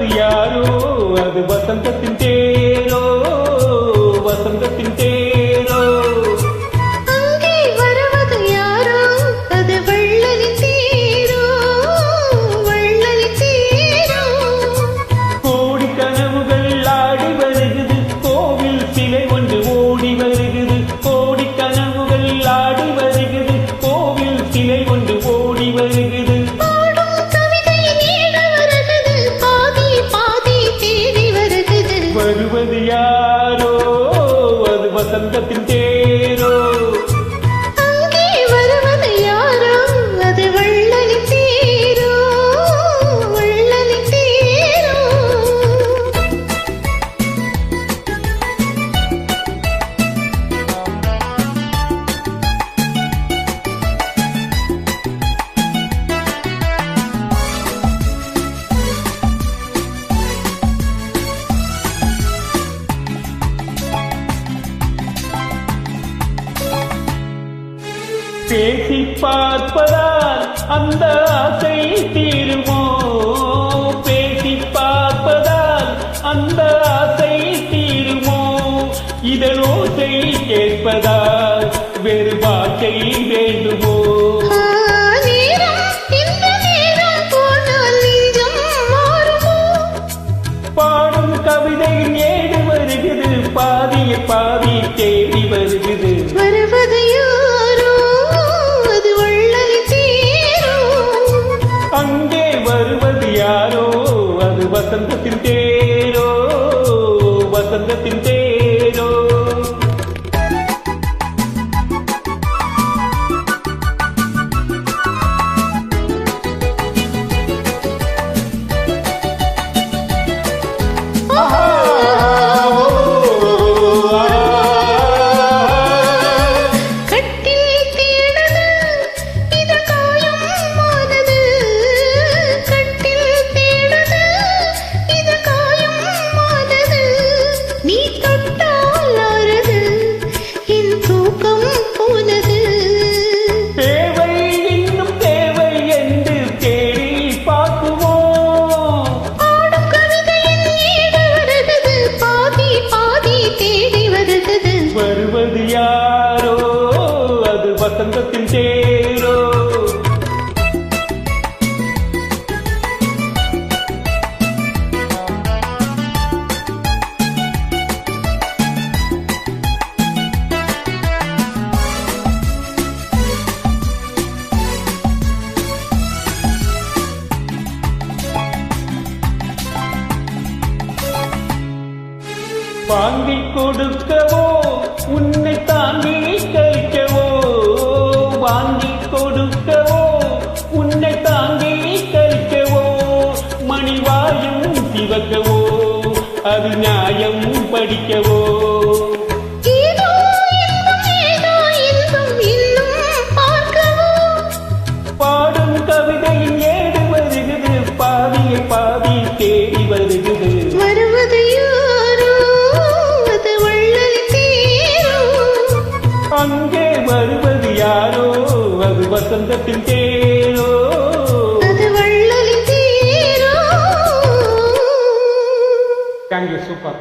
வருவது யாரோ அது வசந்தத்தின் தேரோ, வசந்தத்தின் தேரோ. அங்கே வருவது யாரோ அது வள்ளலின் தேரோ, வள்ளலின் தேரோ. கோடி கனவுகள் ஆடி வருகிறது, கோவில் சிலை ஒன்று ஓடி வருகிறது. கோடி கனவுகள் ஆடி வருகிறது, கோவில் சிலை ஒன்று ஓடி வருகிறது. வருவது யாரோ அது வசந்தத்தின் தேரோ. அங்கே வருவது யாரோ அது வள்ளலின் தேரோ, வள்ளலின் தேரோ. பேசி பார்ப்பதால் அந்த ஆசை தீருமோ, பேசி பார்ப்பதால் அந்த ஆசை தீருமோ. இதனோசை கேட்பதால் வேறு வார்த்தை வேண்டுமோ. பாடும் கவிதையின் ஏடு வருகிறது, பாதிய பாதி தேடி வருகிறது. வருவது யாரோ அது வள்ளலின் தேரோ. அங்கே வருவது யாரோ அது வசந்தத்தின் தேரோ, வசந்தத்தின் தேரோ. வருவது யாரோ அது வசந்தத்தின் தேரோ. வாங்கிக் கொடுக்கவோ உன்னை தாங்கி கழிக்கவோ, வாங்கிக் கொடுக்கவோ உன்னை தாங்கி கழிக்கவோ. மணிவாயும் சிவக்கவோ அது நியாயம் படிக்கவோ. பாடும் கவிதையின் ஏடு வருகிறது, பாதியை பாதி தேடி வருகிறது. வருவது யாரோ அது வள்ளலின் தேரோ. அங்கே வருவது யாரோ அது வசந்தத்தின் தேரோ, அது வள்ளலின் தேரோ. Thank you, super.